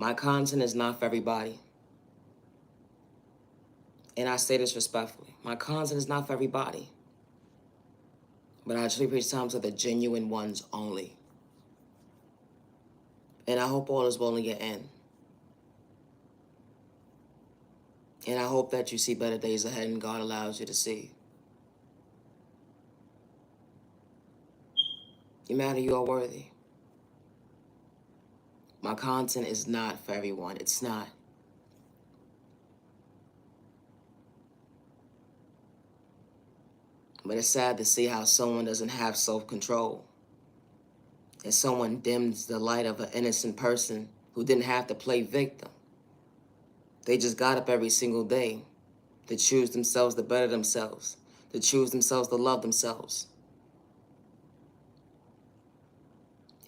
My content is not for everybody. And I say this respectfully. My content is not for everybody. But I truly preach time to the genuine ones only. And I hope all is well in your end. And I hope that you see better days ahead and God allows you to see. You matter, you are worthy. My content is not for everyone. It's not. But it's sad to see how someone doesn't have self-control. And someone dims the light of an innocent person who didn't have to play victim. They just got up every single day to choose themselves to better themselves, to choose themselves to love themselves.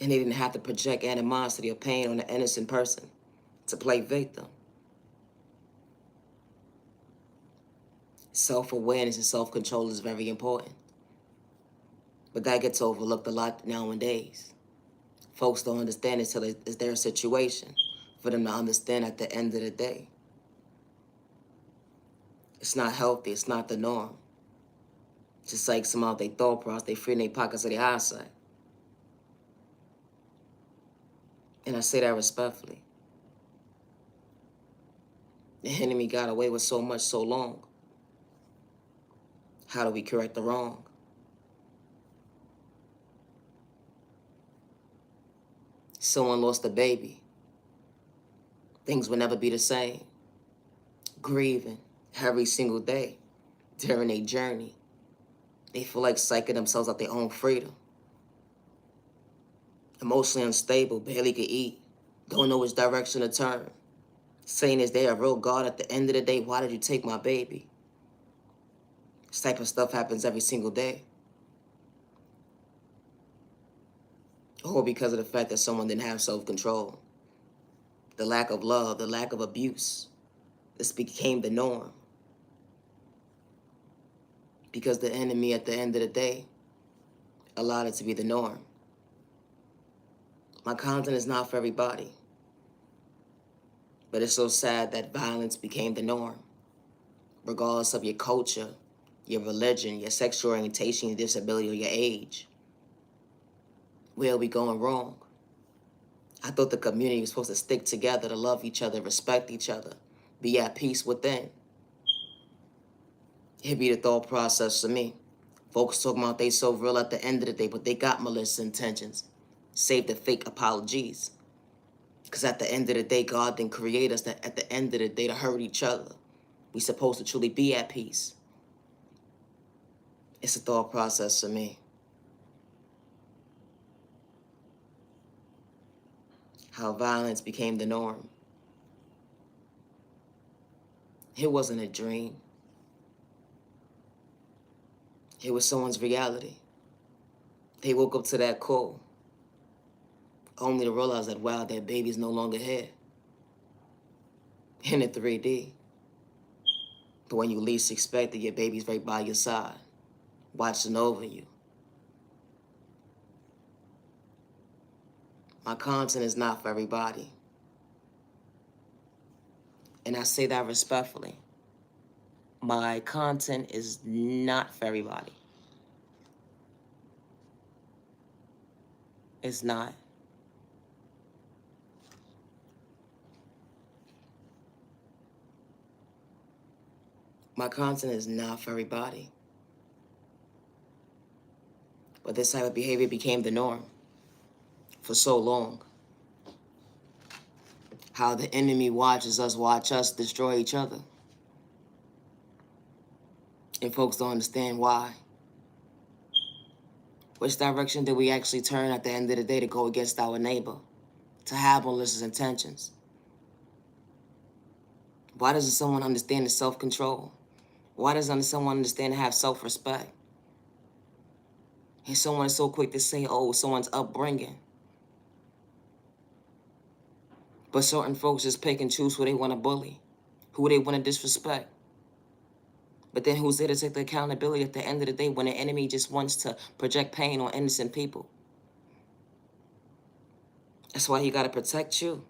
And they didn't have to project animosity or pain on an innocent person to play victim. Self-awareness and self-control is very important. But that gets overlooked a lot nowadays. Folks don't understand it until it's their situation for them to understand at the end of the day. It's not healthy. It's not the norm. Just like some of their thought process, they free in their pockets of their eyesight. And I say that respectfully. The enemy got away with so much so long. How do we correct the wrong? Someone lost a baby. Things will never be the same. Grieving every single day during their journey. They feel like psyching themselves out their own freedom. Emotionally unstable, barely can eat, don't know which direction to turn. Saying, is there a real God at the end of the day? Why did you take my baby? This type of stuff happens every single day. All because of the fact that someone didn't have self-control. The lack of love, the lack of abuse. This became the norm. Because the enemy at the end of the day allowed it to be the norm. My content is not for everybody. But it's so sad that violence became the norm. Regardless of your culture, your religion, your sexual orientation, your disability, or your age. Where are we going wrong? I thought the community was supposed to stick together, to love each other, respect each other, be at peace within. It'd be the thought process for me. Folks talking about they so real at the end of the day, but they got malicious intentions. Save the fake apologies. Because at the end of the day, God didn't create us at the end of the day to hurt each other. We're supposed to truly be at peace. It's a thought process for me. How violence became the norm. It wasn't a dream. It was someone's reality. They woke up to that call, only to realize that, wow, their baby's no longer here. In the 3D. But when you least expect it, your baby's right by your side, watching over you. My content is not for everybody. And I say that respectfully. My content is not for everybody. It's not. My content is not for everybody. But this type of behavior became the norm for so long. How the enemy watches us watch us destroy each other. And folks don't understand why. Which direction did we actually turn at the end of the day to go against our neighbor? To have malicious intentions? Why doesn't someone understand the self-control? Why doesn't someone understand to have self-respect? And someone is so quick to say, oh, someone's upbringing. But certain folks just pick and choose who they want to bully, who they want to disrespect. But then who's there to take the accountability at the end of the day when the enemy just wants to project pain on innocent people? That's why he got to protect you.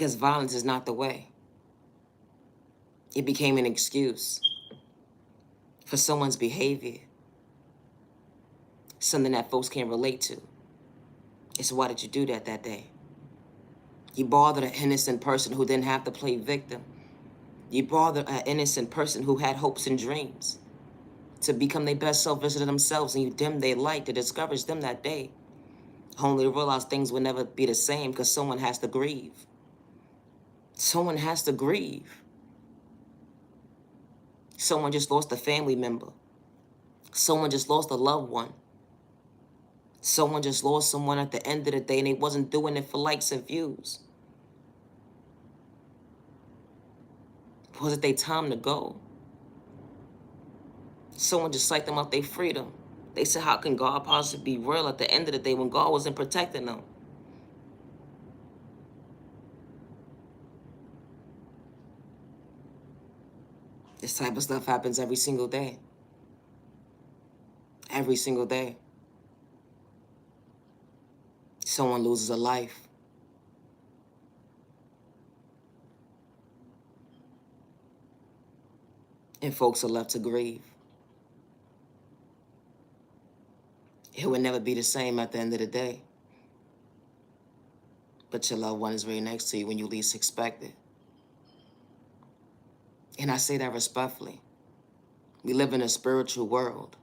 Because violence is not the way. It became an excuse for someone's behavior, something that folks can't relate to. It's why did you do that day? You bothered an innocent person who didn't have to play victim. You bothered an innocent person who had hopes and dreams to become their best self version of themselves, and you dimmed their light to discourage them that day, only to realize things will never be the same because someone has to grieve. Someone has to grieve. Someone just lost a family member. Someone just lost a loved one. Someone just lost someone at the end of the day, and they wasn't doing it for likes and views. Was it their time to go? Someone just psyched them out their freedom. They said, how can God possibly be real at the end of the day when God wasn't protecting them? This type of stuff happens every single day. Every single day. Someone loses a life. And folks are left to grieve. It would never be the same at the end of the day. But your loved one is right next to you when you least expect it. And I say that respectfully. We live in a spiritual world.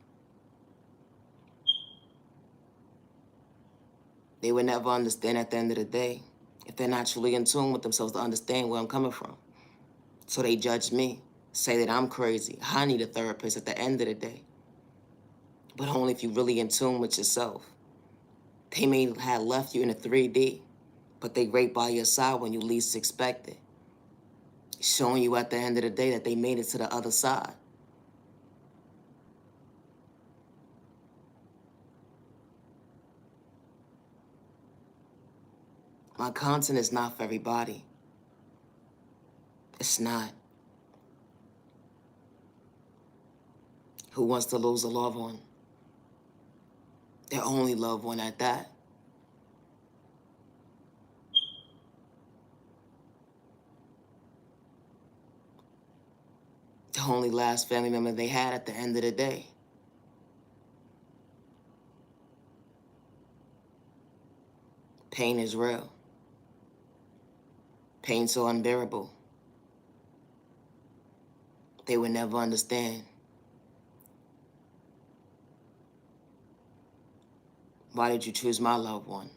They would never understand at the end of the day if they're not truly in tune with themselves to understand where I'm coming from. So they judge me, say that I'm crazy. I need a therapist at the end of the day. But only if you're really in tune with yourself. They may have left you in a 3D, but they right by your side when you least expect it. Showing you at the end of the day that they made it to the other side. My content is not for everybody. It's not. Who wants to lose a loved one? Their only loved one at that. The only last family member they had at the end of the day. Pain is real. Pain so unbearable. They would never understand. Why did you choose my loved one?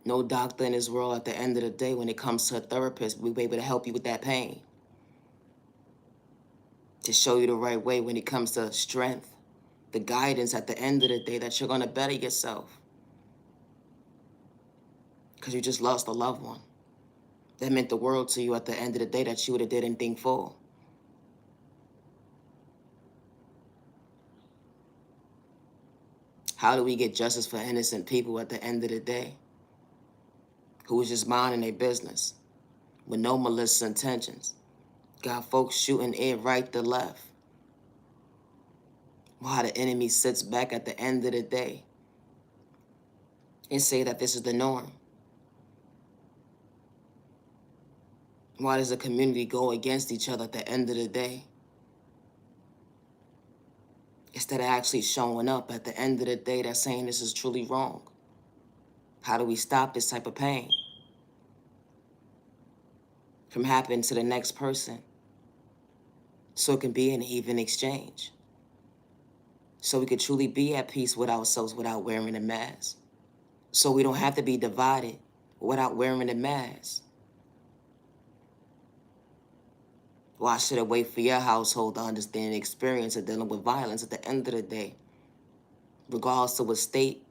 No doctor in this world at the end of the day, when it comes to a therapist, will be able to help you with that pain. To show you the right way when it comes to strength, the guidance at the end of the day that you're gonna better yourself. Because you just lost a loved one. That meant the world to you at the end of the day that you would have did anything for. How do we get justice for innocent people at the end of the day? Who was just minding their business with no malicious intentions. Got folks shooting it right to left. While the enemy sits back at the end of the day and say that this is the norm. Why does the community go against each other at the end of the day? Instead of actually showing up at the end of the day that's saying this is truly wrong. How do we stop this type of pain from happening to the next person so it can be an even exchange? So we could truly be at peace with ourselves without wearing a mask. So we don't have to be divided without wearing a mask. Why should it wait for your household to understand the experience of dealing with violence at the end of the day? Regardless of what state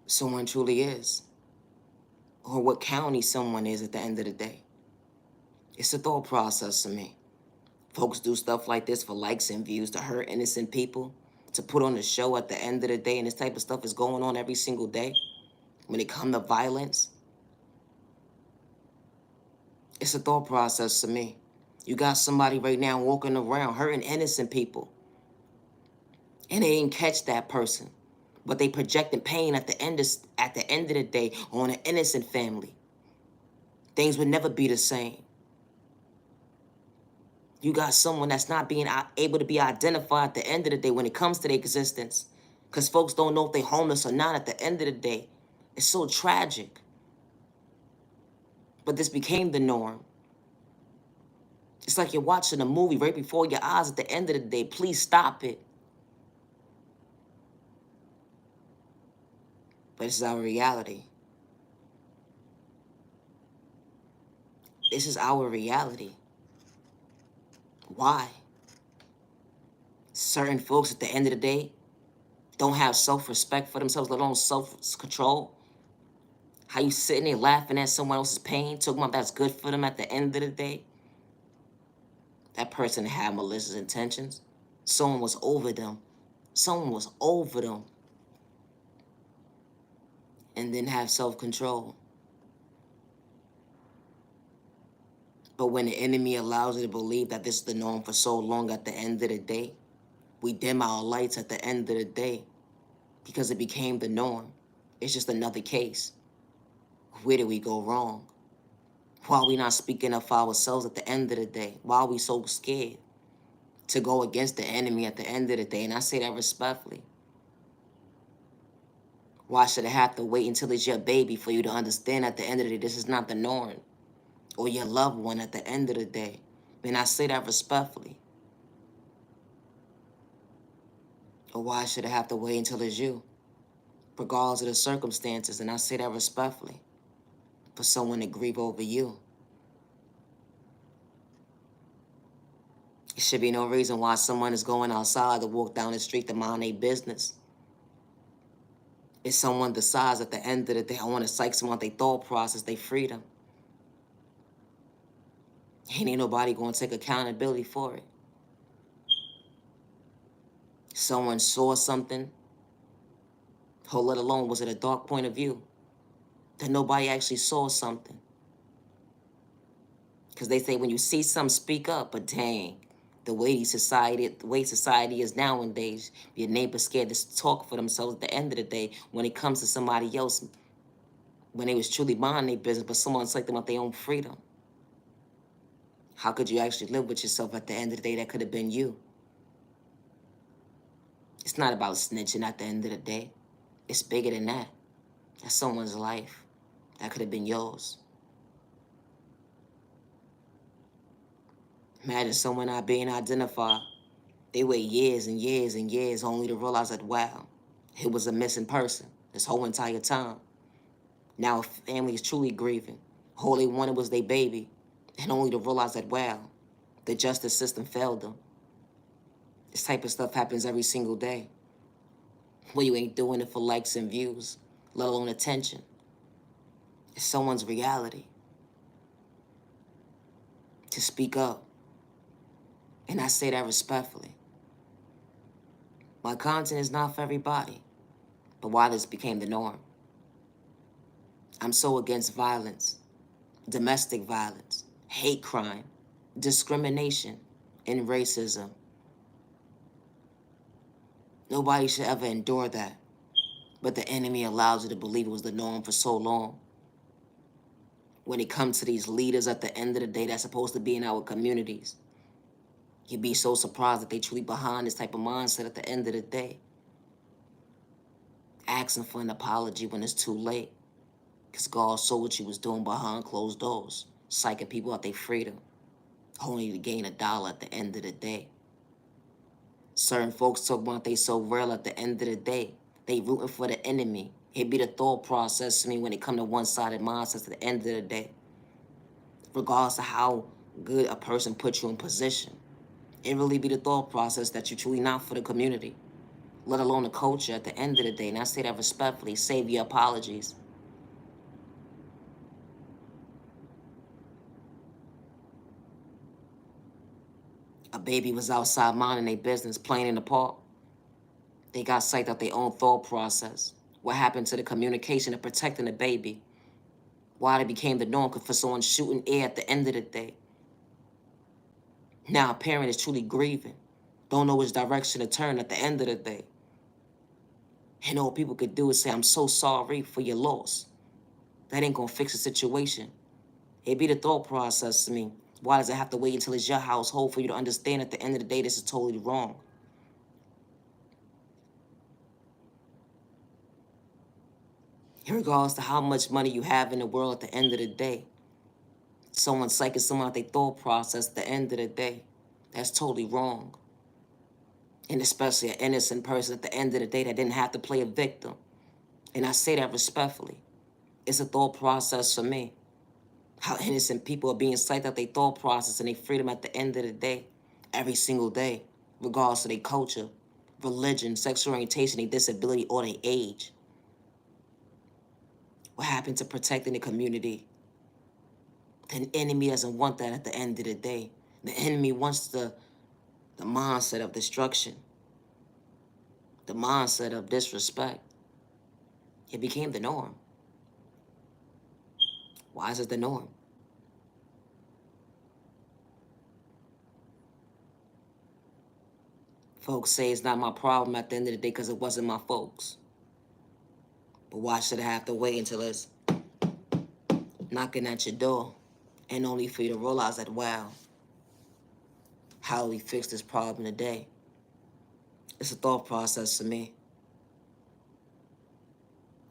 someone truly is, or what county someone is at the end of the day. It's a thought process to me. Folks do stuff like this for likes and views to hurt innocent people, to put on a show at the end of the day, and this type of stuff is going on every single day. When it comes to violence, it's a thought process to me. You got somebody right now walking around hurting innocent people. And they didn't catch that person. But they projecting pain at the end of the day on an innocent family. Things would never be the same. You got someone that's not being able to be identified at the end of the day when it comes to their existence. Because folks don't know if they're homeless or not at the end of the day. It's so tragic. But this became the norm. It's like you're watching a movie right before your eyes at the end of the day. Please stop it. But this is our reality. This is our reality. Why? Certain folks at the end of the day don't have self-respect for themselves, let alone self-control. How you sitting there laughing at someone else's pain, talking about that's good for them at the end of the day? That person had malicious intentions. Someone was over them. Someone was over them. And didn't have self-control. But when the enemy allows you to believe that this is the norm for so long at the end of the day, we dim our lights at the end of the day because it became the norm. It's just another case. Where did we go wrong? Why are we not speaking up for ourselves at the end of the day? Why are we so scared to go against the enemy at the end of the day? And I say that respectfully. Why should it have to wait until it's your baby for you to understand at the end of the day this is not the norm? Or your loved one at the end of the day? And I say that respectfully. Or why should it have to wait until it's you? Regardless of the circumstances, and I say that respectfully. For someone to grieve over you. There should be no reason why someone is going outside to walk down the street to mind their business. If someone decides at the end of the day, I want to psych someone out their thought process, their freedom. Ain't nobody going to take accountability for it. Someone saw something, or let alone was it a dark point of view, that nobody actually saw something. Because they say when you see something, speak up, but dang, the way society is nowadays, your neighbor's scared to talk for themselves at the end of the day when it comes to somebody else, when they was truly minding their business, but someone psyched them out their own freedom. How could you actually live with yourself at the end of the day? That could have been you. It's not about snitching at the end of the day. It's bigger than that. That's someone's life. That could have been yours. Imagine someone not being identified. They wait years and years and years only to realize that, wow, it was a missing person this whole entire time. Now a family is truly grieving. All they wanted was their baby, and only to realize that, wow, the justice system failed them. This type of stuff happens every single day. Well, you ain't doing it for likes and views, let alone attention. It's someone's reality to speak up. And I say that respectfully. My content is not for everybody, but why this became the norm. I'm so against violence, domestic violence, hate crime, discrimination, and racism. Nobody should ever endure that. But the enemy allows you to believe it was the norm for so long. When it comes to these leaders at the end of the day that's supposed to be in our communities, you'd be so surprised that they truly behind this type of mindset at the end of the day. Asking for an apology when it's too late. Because God saw what you was doing behind closed doors. Psyching people out their freedom. Only to gain $1 at the end of the day. Certain folks talk about they so real at the end of the day. They rooting for the enemy. It be the thought process to me when it come to one-sided mindsets at the end of the day. Regardless of how good a person puts you in position. It really be the thought process that you're truly not for the community. Let alone the culture at the end of the day. And I say that respectfully. Save your apologies. A baby was outside minding their business, playing in the park. They got psyched out their own thought process. What happened to the communication of protecting the baby? Why it became the norm for someone shooting air at the end of the day. Now a parent is truly grieving. Don't know which direction to turn at the end of the day. And all people could do is say, I'm so sorry for your loss. That ain't gonna fix the situation. It be the thought process to me. Why does it have to wait until it's your household for you to understand at the end of the day this is totally wrong? In regards to how much money you have in the world at the end of the day, someone's psyching someone out their thought process at the end of the day, that's totally wrong. And especially an innocent person at the end of the day that didn't have to play a victim. And I say that respectfully. It's a thought process for me. How innocent people are being psyched out their thought process and their freedom at the end of the day, every single day, regardless of their culture, religion, sexual orientation, their disability, or their age. What happened to protecting the community? The enemy doesn't want that at the end of the day. The enemy wants the mindset of destruction, the mindset of disrespect. It became the norm. Why is it the norm? Folks say it's not my problem at the end of the day because it wasn't my folks. But why should I have to wait until it's knocking at your door and only for you to realize that, wow, how do we fix this problem today? It's a thought process to me.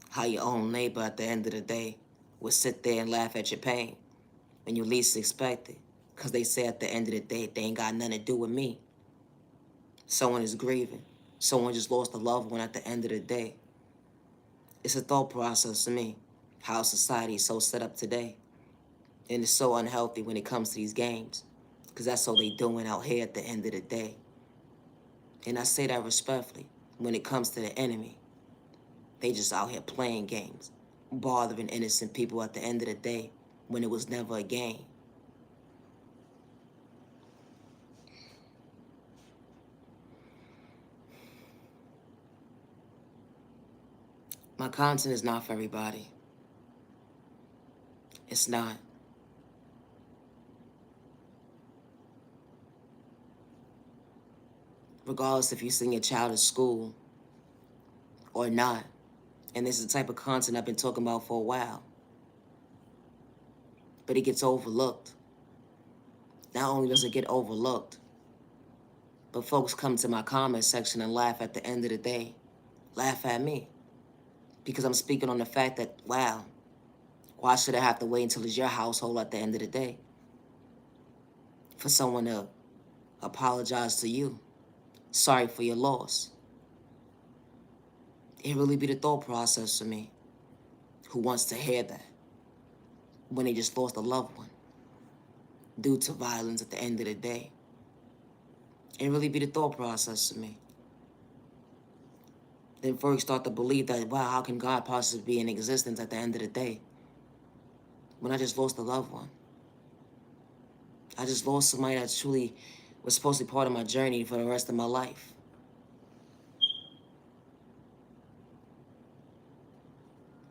How your own neighbor at the end of the day would sit there and laugh at your pain when you least expect it. Because they say at the end of the day, they ain't got nothing to do with me. Someone is grieving. Someone just lost a loved one at the end of the day. It's a thought process to me, how society is so set up today. And it's so unhealthy when it comes to these games. Because that's all they doing out here at the end of the day. And I say that respectfully. When it comes to the enemy, they just out here playing games, bothering innocent people at the end of the day when it was never a game. My content is not for everybody. It's not. Regardless if you send your child to school or not. And this is the type of content I've been talking about for a while. But it gets overlooked. Not only does it get overlooked, but folks come to my comment section and laugh at the end of the day. Laugh at me. Because I'm speaking on the fact that, wow, why should I have to wait until it's your household at the end of the day for someone to apologize to you? Sorry for your loss. It really be the thought process for me. Who wants to hear that when they just lost a loved one due to violence at the end of the day? It really be the thought process for me. Then first start to believe that, wow, how can God possibly be in existence at the end of the day when I just lost a loved one? I just lost somebody that truly was supposed to be part of my journey for the rest of my life.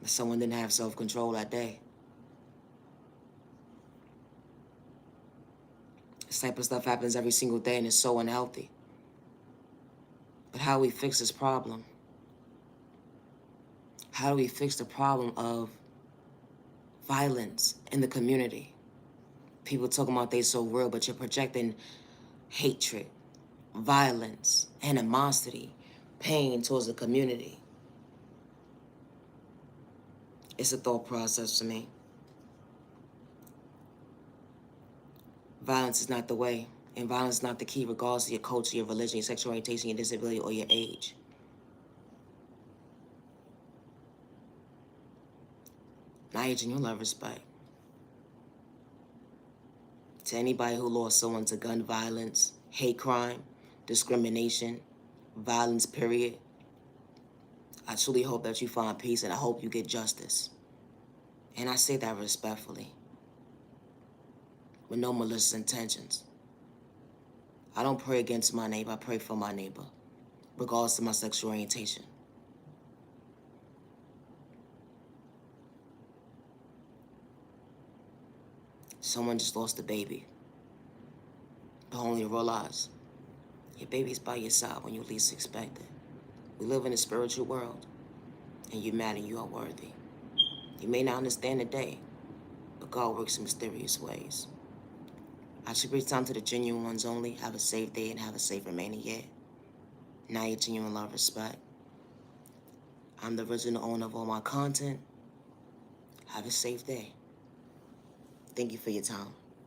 But someone didn't have self-control that day. This type of stuff happens every single day and it's so unhealthy. But how do we fix this problem? How do we fix the problem of violence in the community? People talking about they so real, but you're projecting hatred, violence, animosity, pain towards the community. It's a thought process to me. Violence is not the way, and violence is not the key regardless of your culture, your religion, your sexual orientation, your disability, or your age. Niyah Genuine Love Respect. To anybody who lost someone to gun violence, hate crime, discrimination, violence, period, I truly hope that you find peace and I hope you get justice. And I say that respectfully, with no malicious intentions. I don't pray against my neighbor, I pray for my neighbor, regardless of my sexual orientation. Someone just lost a baby, but only to realize Your baby's by your side when you least expect it. We live in a spiritual world, and you're mad and you are worthy. You may not understand today, but God works in mysterious ways. I should reach out to the genuine ones only. Have a safe day and have a safe remaining year. Niyah Genuine Love Respect. I'm the original owner of all my content. Have a safe day. Thank you for your time.